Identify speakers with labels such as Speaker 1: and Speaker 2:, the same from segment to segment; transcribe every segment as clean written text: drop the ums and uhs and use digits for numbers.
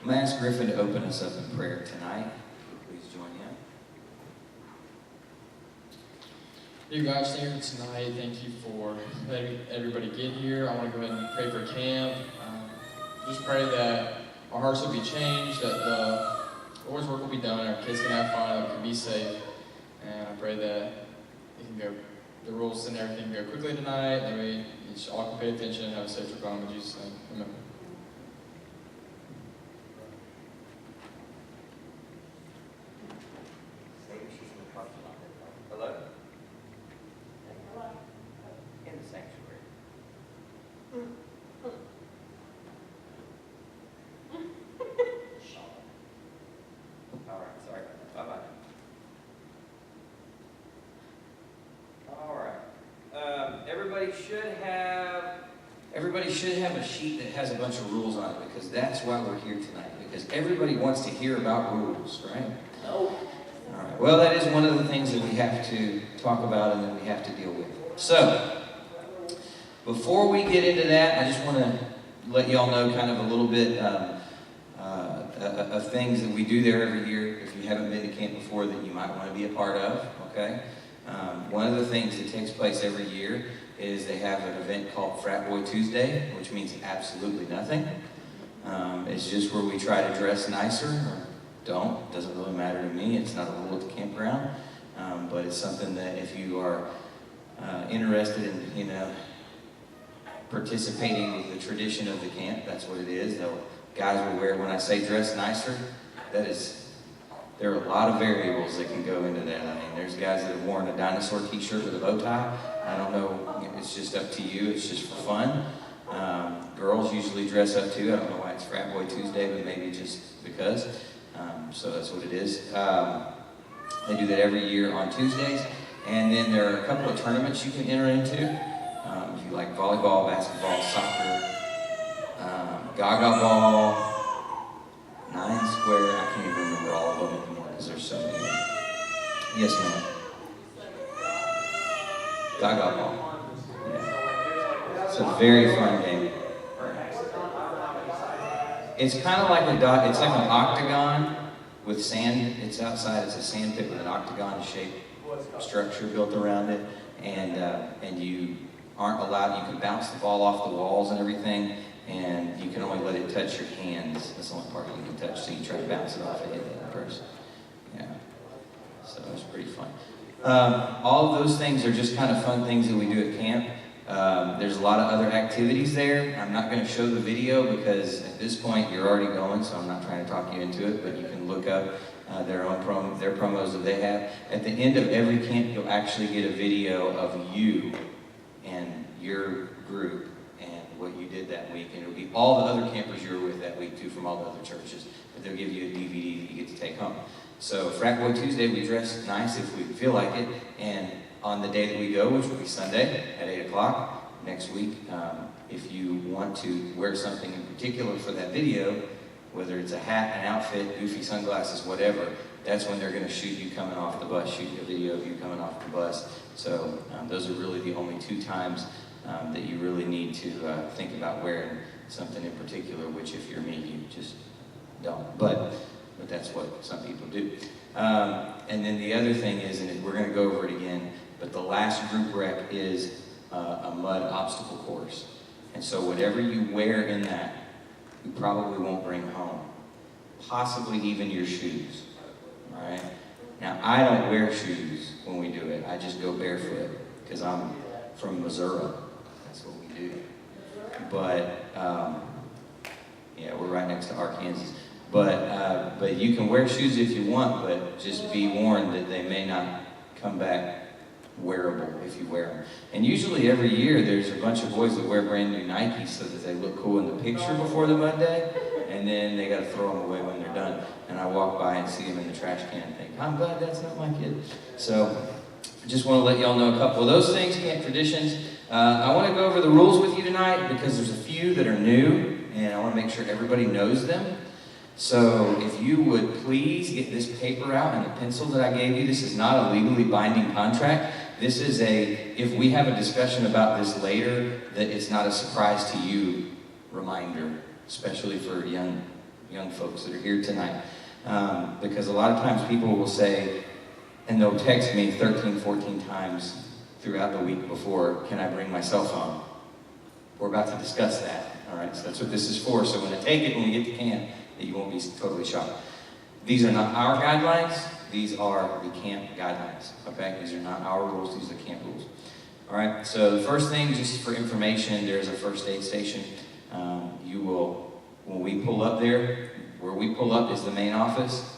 Speaker 1: I'm going to ask Griffin to open us up in prayer tonight. Please join in.
Speaker 2: Dear God, stand here tonight. Thank you for letting everybody get here. I want to go ahead and pray for camp. Just pray that our hearts will be changed, that the Lord's work will be done, our kids can have fun, that we can be safe. And I pray that the rules and everything can go quickly tonight, that we all can pay attention and have a safe trip home. In Jesus' name, amen.
Speaker 1: Hello? In the sanctuary. All right, sorry. Bye-bye. All right. Everybody should have a sheet that has a bunch of rules on it, because that's why we're here tonight. Because everybody wants to hear about rules, right? No. All right. Well, that is one of the things that we have to talk about and that we have to deal with. So, before we get into that, I just want to let y'all know kind of a little bit of things that we do there every year. If you haven't been to camp before, that you might want to be a part of, okay? One of the things that takes place every year is they have an event called Frat Boy Tuesday, which means absolutely nothing. It's just where we try to dress nicer, or don't. Doesn't really matter to me. It's not a rule at the campground. But it's something that if you are interested in, participating with the tradition of the camp, that's what it is. Guys will wear, when I say dress nicer, there are a lot of variables that can go into that. I mean, there's guys that have worn a dinosaur t-shirt with a bow tie. I don't know, it's just up to you. It's just for fun. Girls usually dress up too. I don't know why it's Frat Boy Tuesday, but maybe just because. So that's what it is. They do that every year on Tuesdays. And then there are a couple of tournaments you can enter into. If you like volleyball, basketball, soccer, gaga ball, 9 square, I can't even remember all of them anymore because there's so many. Yes, ma'am. Gaga ball. Yeah. It's a very fun game. It's kind of like it's like an octagon with sand. It's outside. It's a sand pit with an octagon-shaped structure built around it, and you aren't allowed. You can bounce the ball off the walls and everything, and you can only let it touch your hands. That's the only part you can touch. So you try to bounce it off and hit the other person. Yeah. So it's pretty fun. All of those things are just kind of fun things that we do at camp. There's a lot of other activities there. I'm not going to show the video because at this point you're already going, so I'm not trying to talk you into it, but you can look up their promos that they have. At the end of every camp, you'll actually get a video of you and your group and what you did that week, and it'll be all the other campers you were with that week too from all the other churches, but they'll give you a DVD that you get to take home. So Frat Boy Tuesday, we dress nice if we feel like it, and on the day that we go, which will be Sunday at 8 o'clock next week, if you want to wear something in particular for that video, whether it's a hat, an outfit, goofy sunglasses, whatever, that's when they're going to shoot you coming off the bus, shoot a video of you coming off the bus. So those are really the only 2 times that you really need to think about wearing something in particular, which if you're me, you just don't. But that's what some people do. And then the other thing is, and we're going to go over it again, but the last group rec is a mud obstacle course. And so whatever you wear in that, you probably won't bring home. Possibly even your shoes. All right? Now, I don't wear shoes when we do it. I just go barefoot because I'm from Missouri. That's what we do. But, yeah, we're right next to Arkansas. But you can wear shoes if you want, but just be warned that they may not come back wearable if you wear them. And usually every year there's a bunch of boys that wear brand new Nikes so that they look cool in the picture before the mud day, and then they got to throw them away when they're done. And I walk by and see them in the trash can and think, I'm glad that's not my kid. So I just want to let y'all know a couple of those things, camp traditions. I want to go over the rules with you tonight because there's a few that are new, and I want to make sure everybody knows them. So if you would please get this paper out and the pencil that I gave you. This is not a legally binding contract. This is if we have a discussion about this later, that it's not a surprise to you reminder, especially for young young folks that are here tonight. Because a lot of times people will say, and they'll text me 13, 14 times throughout the week before, can I bring my cell phone? We're about to discuss that, all right? So that's what this is for. So when I take it, when we get to camp, you won't be totally shocked. These are not our guidelines. These are the camp guidelines, okay? These are not our rules. These are camp rules. All right, so the first thing, just for information, there's a first aid station. When we pull up there, where we pull up is the main office.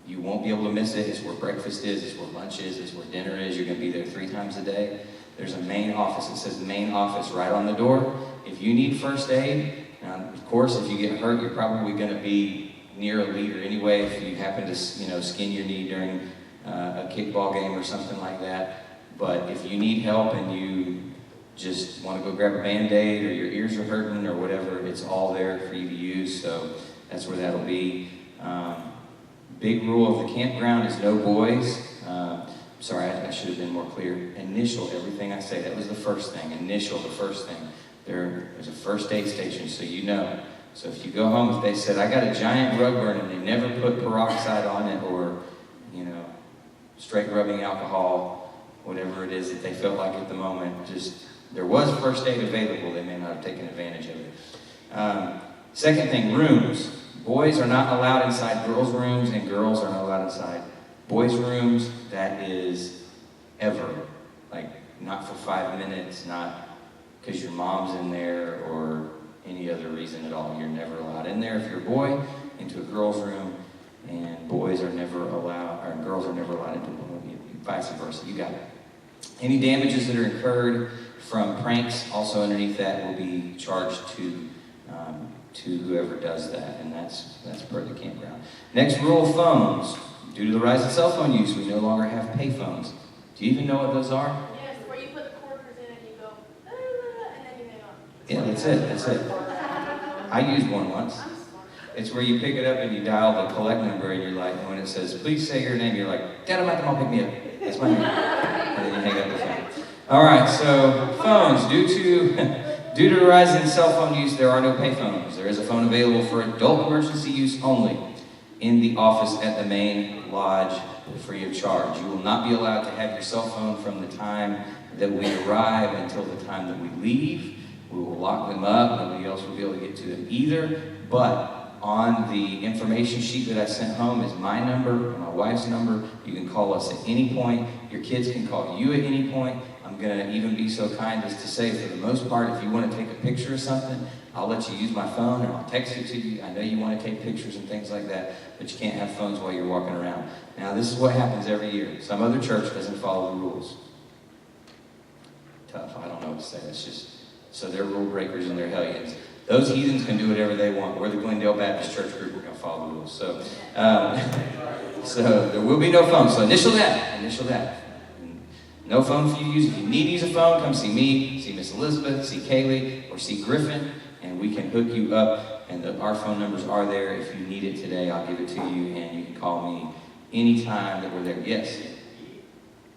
Speaker 1: You won't be able to miss it. It's where breakfast is, it's where lunch is, it's where dinner is. You're gonna be there 3 times a day. There's a main office. It says main office right on the door. If you need first aid, of course, if you get hurt, you're probably gonna be near a leader anyway. If you happen to, skin your knee during a kickball game or something like that. But if you need help and you just want to go grab a Band-Aid or your ears are hurting or whatever, it's all there for you to use, so that's where that'll be. Big rule of the campground is no boys. Sorry, I should have been more clear. Initial everything I say. That was the first thing. Initial, the first thing. There's a first aid station, so you know. So if you go home, if they said, I got a giant rug burn and they never put peroxide on it or, straight rubbing alcohol, whatever it is that they felt like at the moment, there was first aid available. They may not have taken advantage of it. Second thing, rooms. Boys are not allowed inside girls' rooms, and girls are not allowed inside boys' rooms. That is ever. Like, not for 5 minutes, not because your mom's in there or any other reason at all. You're never allowed in there if you're a boy into a girl's room, and boys are never allowed, or girls are never allowed into vice versa. You got it. Any damages that are incurred from pranks, also underneath that, will be charged to whoever does that, and that's per the campground. Next rule, phones. Due to the rise of cell phone use, we no longer have pay phones. Do you even know what those are?
Speaker 3: Yes, where you put the quarters in and you go, and then you hang on.
Speaker 1: Yeah, that's it. I used one once. It's where you pick it up and you dial the collect number and you're like, when it says, please say your name, you're like, Dad, I'm at the mall, pick me up. That's my name. And then you hang up the phone. All right, so phones. Due to the rise in cell phone use, there are no pay phones. There is a phone available for adult emergency use only in the office at the main lodge, free of charge. You will not be allowed to have your cell phone from the time that we arrive until the time that we leave. We will lock them up. Nobody else will be able to get to them either. But on the information sheet that I sent home is my number, my wife's number. You can call us at any point. Your kids can call you at any point. I'm going to even be so kind as to say, for the most part, if you want to take a picture of something, I'll let you use my phone or I'll text it to you. I know you want to take pictures and things like that, but you can't have phones while you're walking around. Now, this is what happens every year. Some other church doesn't follow the rules. Tough. I don't know what to say. It's just, so they're rule breakers and they're hellions. Those heathens can do whatever they want. We're the Glendale Baptist Church group. We're going to follow the rules. So there will be no phone. So initial that. No phone for you to use. If you need to use a phone, come see me, see Miss Elizabeth, see Kaylee, or see Griffin, and we can hook you up. And our phone numbers are there. If you need it today, I'll give it to you, and you can call me anytime that we're there. Yes?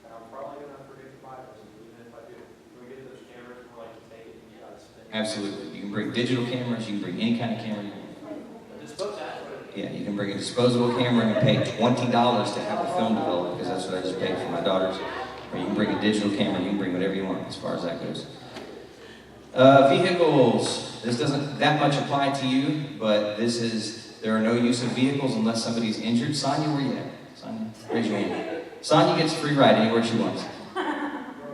Speaker 4: I'm probably going to forget to buy those, even if I do. Can we get those cameras where I can take it and spin it?
Speaker 1: Absolutely. You can bring digital cameras. You can bring any kind of camera you want. Yeah, you can bring a disposable camera and pay $20 to have the film developed, because that's what I just paid for my daughters. Or you can bring a digital camera, you can bring whatever you want as far as that goes. Vehicles. This doesn't that much apply to you, but there are no use of vehicles unless somebody's injured. Sonia, where you at? Sonia, raise your hand. Sonia gets a free ride anywhere she wants.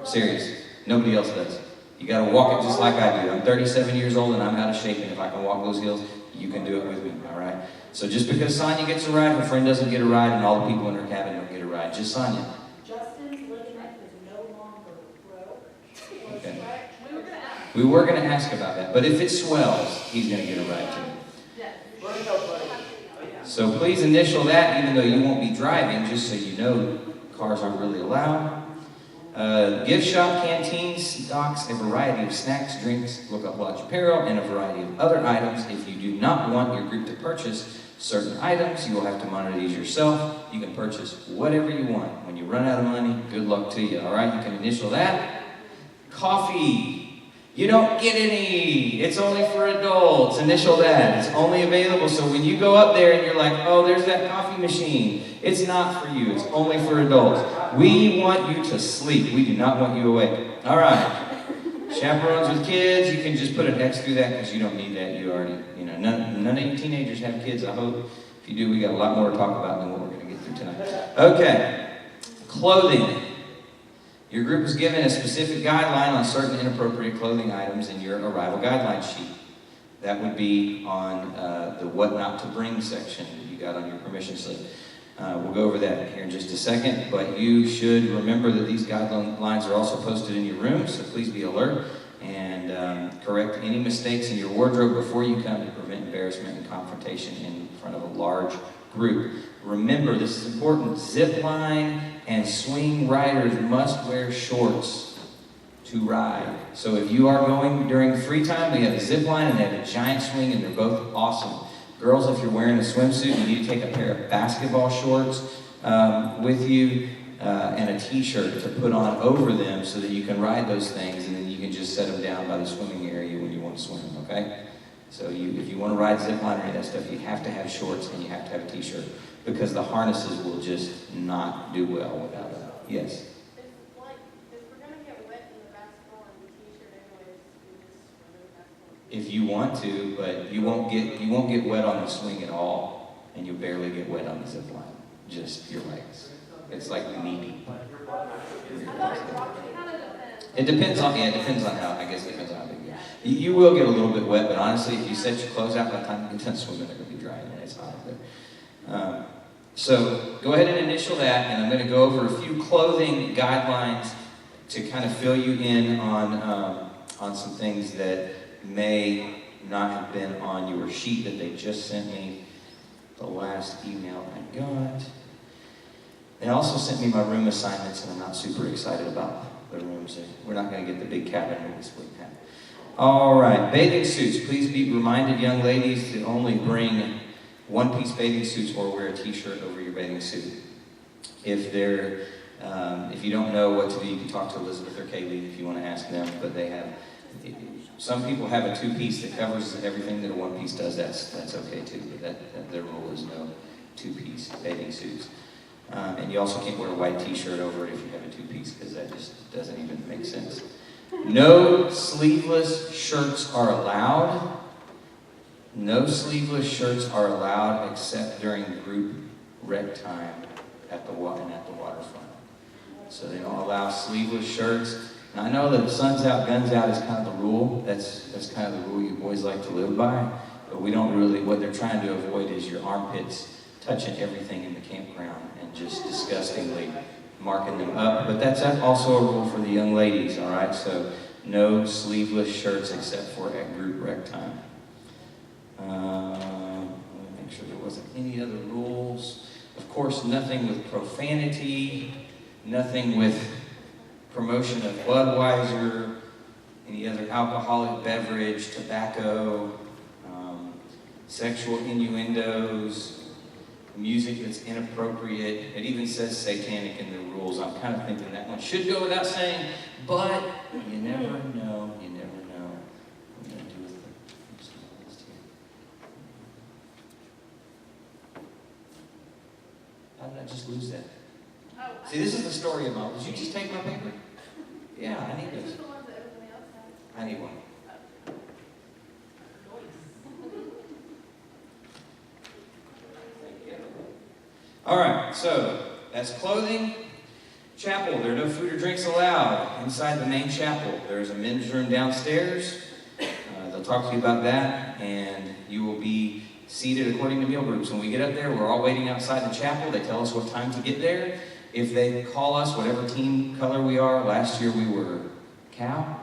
Speaker 1: Serious. Nobody else does. You gotta walk it just like I do. I'm 37 years old and I'm out of shape, and if I can walk those hills, you can do it with me, all right? So just because Sonia gets a ride, her friend doesn't get a ride, and all the people in her cabin don't get a ride. Just Sonia. Okay. We were going to ask about that, but if it swells, he's going to get a ride too. So please initial that, even though you won't be driving, just so you know cars aren't really allowed. Gift shop canteen stocks a variety of snacks, drinks, look-up lodge apparel, and a variety of other items. If you do not want your group to purchase certain items, you will have to monitor these yourself. You can purchase whatever you want. When you run out of money, good luck to you, all right? You can initial that. Coffee. You don't get any. It's only for adults. Initial that. It's only available. So when you go up there and you're like, oh, there's that coffee machine. It's not for you. It's only for adults. We want you to sleep. We do not want you awake. All right. Chaperones with kids, you can just put an X through that because you don't need that. You already, none of you teenagers have kids, I hope. If you do, we got a lot more to talk about than what we're going to get through tonight. Okay. Clothing. Your group is given a specific guideline on certain inappropriate clothing items in your arrival guideline sheet. That would be on the what not to bring section that you got on your permission slip. We'll go over that here in just a second, but you should remember that these guidelines are also posted in your room, so please be alert and correct any mistakes in your wardrobe before you come to prevent embarrassment and confrontation in front of a large group. Remember, this is important, zip line and swing riders must wear shorts to ride. So if you are going during free time, they have a zip line and they have a giant swing and they're both awesome. Girls, if you're wearing a swimsuit, you need to take a pair of basketball shorts with you and a t-shirt to put on over them so that you can ride those things and then you can just set them down by the swimming area when you want to swim, okay? So if you want to ride zip line or any of that stuff, you have to have shorts and you have to have a t-shirt because the harnesses will just not do well without it. Yes?
Speaker 3: It's like, if we're going to get wet in the basketball and the t-shirt anyways, we just swim in the basketball.
Speaker 1: If you want to, but you won't get wet on the swing at all, and you'll barely get wet on the zip line. Just your legs. It's like knee-deep.
Speaker 3: I thought it kind of depends.
Speaker 1: It depends on how, I guess it depends on how big you are. You will get a little bit wet, but honestly, if you set your clothes out by the time you get done swimming, they're going to be dry and it's hot up there. So go ahead and initial that, and I'm going to go over a few clothing guidelines to kind of fill you in on some things that may not have been on your sheet that they just sent me the last email I got. They also sent me my room assignments, and I'm not super excited about the rooms. We're not going to get the big cabin room this week. All right, bathing suits. Please be reminded, young ladies, to only bring one-piece bathing suits or wear a t-shirt over your bathing suit. If you don't know what to do, you can talk to Elizabeth or Kaylee if you want to ask them, but they have, some people have a two-piece that covers everything that a one-piece does. That's okay too, but their rule is no two-piece bathing suits. And you also can't wear a white t-shirt over it if you have a two-piece because that just doesn't even make sense. No sleeveless shirts are allowed. No sleeveless shirts are allowed except during group rec time at the waterfront. So they don't allow sleeveless shirts. Now I know that sun's out, guns out is kind of the rule. That's kind of the rule you boys like to live by. But we don't really, what they're trying to avoid is your armpits touching everything in the campground and just disgustingly marking them up. But that's also a rule for the young ladies, all right? So no sleeveless shirts except for at group rec time. Let me make sure there wasn't any other rules. Of course, nothing with profanity, nothing with promotion of Budweiser, any other alcoholic beverage, tobacco, sexual innuendos, music that's inappropriate. It even says satanic in the rules. I'm kind of thinking that one should go without saying, but you never know. You never know. What I'm going to do with the list here. How did I just lose that?
Speaker 3: Oh,
Speaker 1: See, this is the story of my. Did you just take my paper? Yeah, I need
Speaker 3: these
Speaker 1: this.
Speaker 3: are the ones that everybody else has.
Speaker 1: I need one. All right, so that's clothing. Chapel, there are no food or drinks allowed inside the main chapel. There's a men's room downstairs. They'll talk to you about that, and you will be seated according to meal groups. When we get up there, we're all waiting outside the chapel. They tell us what time to get there. If they call us, whatever team color we are, last year we were cow.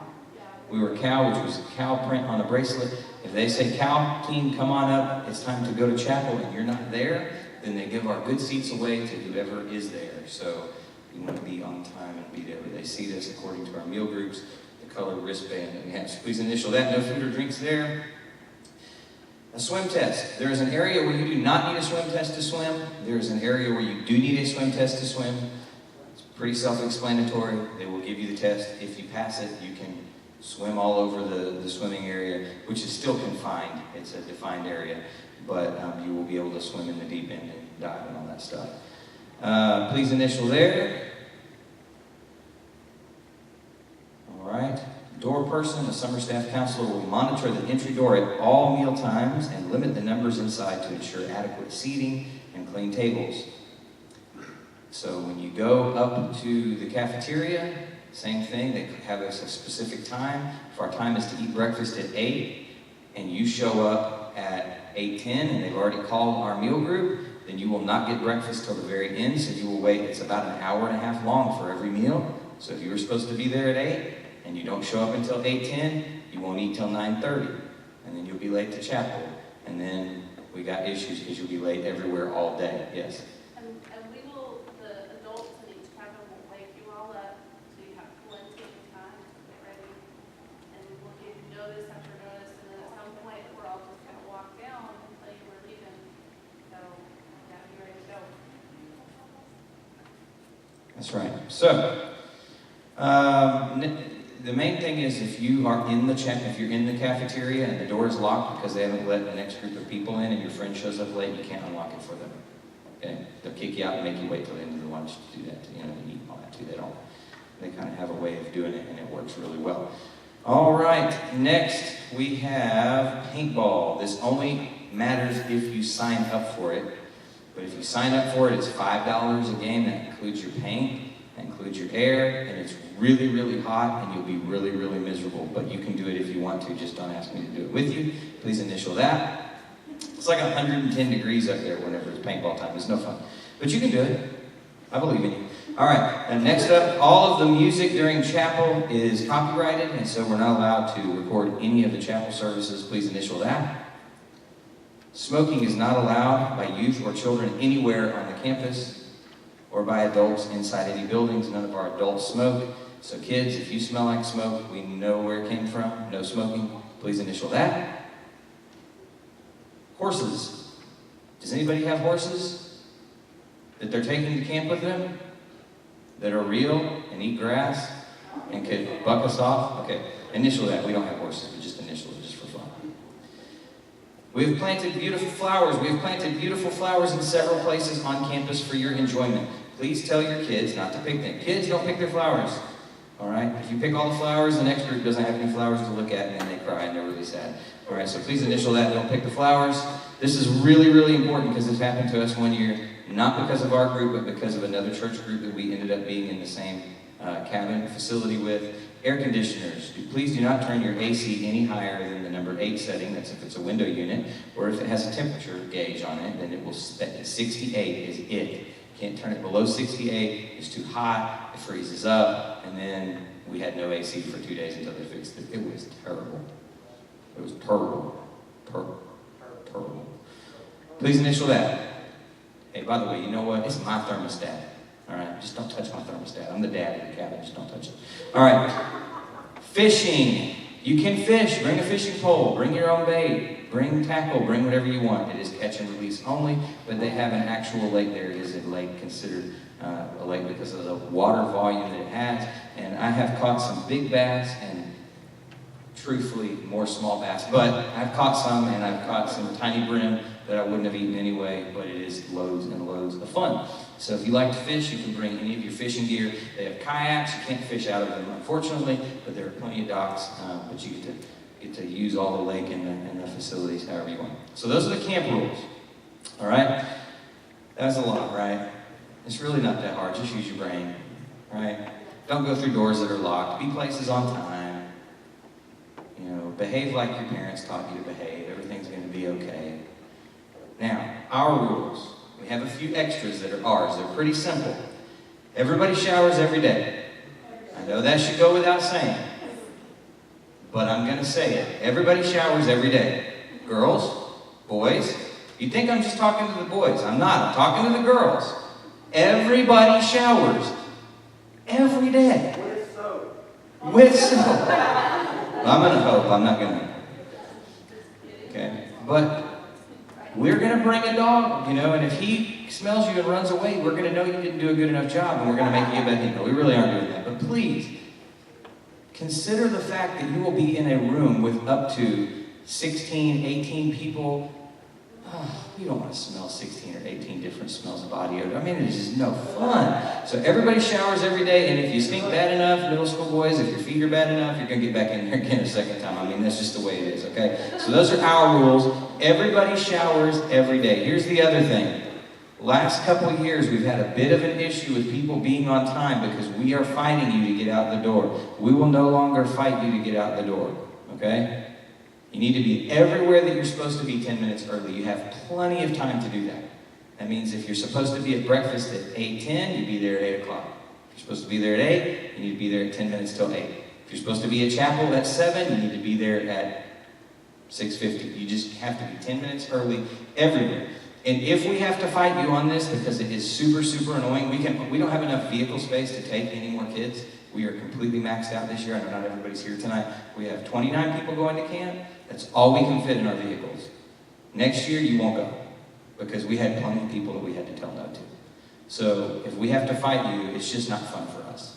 Speaker 1: We were cow, which was a cow print on a bracelet. If they say, cow team, come on up, it's time to go to chapel, and you're not there, then they give our good seats away to whoever is there. So you want to be on time and be there. They seat us according to our meal groups, the color wristband that we have. So please initial that. No food or drinks there. A swim test. There is an area where you do not need a swim test to swim. There is an area where you do need a swim test to swim. It's pretty self-explanatory. They will give you the test. If you pass it, you can swim all over the swimming area, which is still confined. It's a defined area, but you will be able to swim in the deep end and dive and all that stuff. Please initial there. All right. Door person, a summer staff counselor, will monitor the entry door at all meal times and limit the numbers inside to ensure adequate seating and clean tables. So when you go up to the cafeteria, same thing, they have us a specific time. If our time is to eat breakfast at 8, and you show up at 8:10 and they've already called our meal group, then you will not get breakfast till the very end, so you will wait. It's about an hour and a half long for every meal. So if you were supposed to be there at 8, and you don't show up until 8:10, you won't eat till 9:30, and then you'll be late to chapel. And then we got issues because you'll be late everywhere all day. Yes?
Speaker 3: And we will, the adults in each cabin will wake you all up, so you have plenty of time to get ready. And we'll give you notice after notice, and then at some point, we're all just gonna walk down until you were leaving. So, yeah, be ready to go.
Speaker 1: That's right. So, the main thing is if you are in the if you're in the cafeteria and the door is locked because they haven't let the next group of people in and your friend shows up late, you can't unlock it for them. Okay? They'll kick you out and make you wait till the end of the lunch to do that, to eat and all that too. They kind of have a way of doing it and it works really well. All right, next we have paintball. This only matters if you sign up for it. But if you sign up for it, it's $5 a game. That includes your paint, that includes your air, and it's really, really hot, and you'll be really, really miserable. But you can do it if you want to. Just don't ask me to do it with you. Please initial that. It's like 110 degrees up there whenever it's paintball time. It's no fun. But you can do it. I believe in you. All right, and next up, all of the music during chapel is copyrighted, and so we're not allowed to record any of the chapel services. Please initial that. Smoking is not allowed by youth or children anywhere on the campus or by adults inside any buildings. None of our adults smoke. So kids, if you smell like smoke, we know where it came from. No smoking. Please initial that. Horses. Does anybody have horses that they're taking to camp with them? That are real and eat grass and could buck us off? Okay, initial that. We don't have horses, but just initial it just for fun. We've planted beautiful flowers. We've planted beautiful flowers in several places on campus for your enjoyment. Please tell your kids not to pick them. Kids, don't pick their flowers. All right? If you pick all the flowers, the next group doesn't have any flowers to look at, and then they cry and they're really sad. All right, so please initial that. Don't pick the flowers. This is really, really important because this happened to us one year, not because of our group, but because of another church group that we ended up being in the same cabin facility with. Air conditioners. Please do not turn your AC any higher than the number 8 setting. That's if it's a window unit, or if it has a temperature gauge on it, then it will. 68 is it. Can't turn it below 68. It's too hot. It freezes up, and then we had no AC for 2 days until they fixed it. It was terrible. It was terrible. Terrible. Please initial that. Hey, by the way, you know what? It's my thermostat. All right, just don't touch my thermostat. I'm the dad of the cabin. Just don't touch it. All right, fishing. You can fish. Bring a fishing pole. Bring your own bait. Bring tackle. Bring whatever you want. It is catch and release only, but they have an actual lake there. It is a lake considered a lake because of the water volume that it has. And I have caught some big bass and truthfully more small bass, but I've caught some, and I've caught some tiny brim that I wouldn't have eaten anyway, but it is loads and loads of fun. So if you like to fish, you can bring any of your fishing gear. They have kayaks. You can't fish out of them, unfortunately, but there are plenty of docks, but you get to use all the lake and the facilities however you want. So those are the camp rules, all right? That's a lot, right? It's really not that hard. Just use your brain, right? Don't go through doors that are locked. Be places on time. You know, behave like your parents taught you to behave. Everything's going to be okay. Now, our rules. We have a few extras that are ours. They're pretty simple. Everybody showers every day. I know that should go without saying, but I'm going to say it. Everybody showers every day. Girls, boys. You think I'm just talking to the boys. I'm not. I'm talking to the girls. Everybody showers every day.
Speaker 4: With soap.
Speaker 1: With soap. I'm going to hope. I'm not going to. Okay? But we're going to bring a dog, you know, and if he smells you and runs away, we're going to know you didn't do a good enough job, and we're going to make you a bed. We really aren't doing that. But please, Consider the fact that you will be in a room with up to 16, 18 people. Oh, you don't want to smell 16 or 18 different smells of body odor. I mean, it's just no fun. So everybody showers every day, and if you stink bad enough, middle school boys, if your feet are bad enough, you're going to get back in there again a second time. I mean, that's just the way it is, okay? So those are our rules. Everybody showers every day. Here's the other thing. Last couple of years, we've had a bit of an issue with people being on time because we are fighting you to get out the door. We will no longer fight you to get out the door, okay? You need to be everywhere that you're supposed to be 10 minutes early. You have plenty of time to do that. That means if you're supposed to be at breakfast at 8:10, you be there at 8 o'clock. If you're supposed to be there at 8, you need to be there at 10 minutes till 8. If you're supposed to be at chapel at 7, you need to be there at 6:50. You just have to be 10 minutes early everywhere. And if we have to fight you on this because it is super, super annoying, we don't have enough vehicle space to take any more kids. We are completely maxed out this year. I know not everybody's here tonight. We have 29 people going to camp. That's all we can fit in our vehicles. Next year, you won't go because we had plenty of people that we had to tell no to. So if we have to fight you, it's just not fun for us.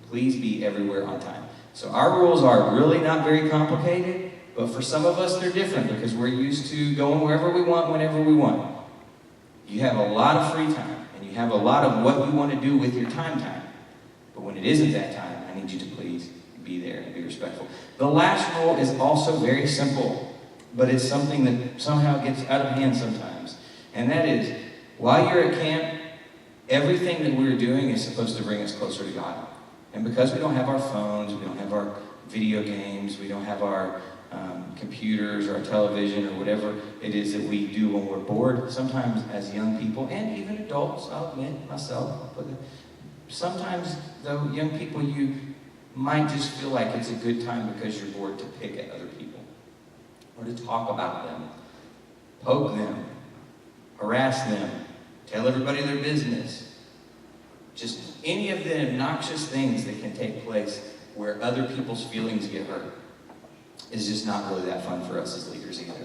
Speaker 1: Please be everywhere on time. So our rules are really not very complicated, but for some of us, they're different because we're used to going wherever we want, whenever we want. You have a lot of free time, and you have a lot of what you want to do with your time. But when it isn't that time, I need you to please be there and be respectful. The last rule is also very simple, but it's something that somehow gets out of hand sometimes. And that is, while you're at camp, everything that we're doing is supposed to bring us closer to God. And because we don't have our phones, we don't have our video games, we don't have our computers or our television or whatever it is that we do when we're bored, sometimes as young people, and even adults, I'll admit, myself, sometimes, though, young people, you might just feel like it's a good time because you're bored to pick at other people or to talk about them, poke them, harass them, tell everybody their business. Just any of the obnoxious things that can take place where other people's feelings get hurt is just not really that fun for us as leaders either.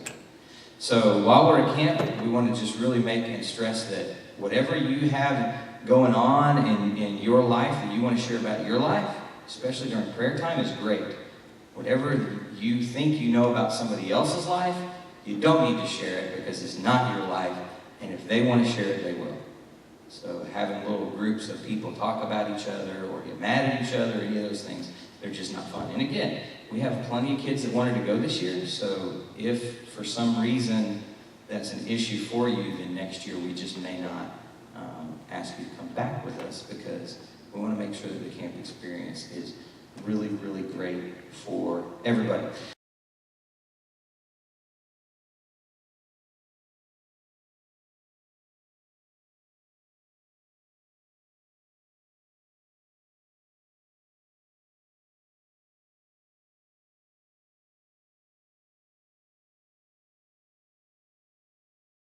Speaker 1: So while we're at camp, we want to just really make and stress that whatever you have going on in your life that you want to share about your life, especially during prayer time, is great. Whatever you think you know about somebody else's life, you don't need to share it because it's not your life, and if they want to share it, they will. So having little groups of people talk about each other or get mad at each other, any of those things, they're just not fun. And again, we have plenty of kids that wanted to go this year, so if for some reason that's an issue for you, then next year we just may not ask you to come back with us because we want to make sure that the camp experience is really, really great for everybody.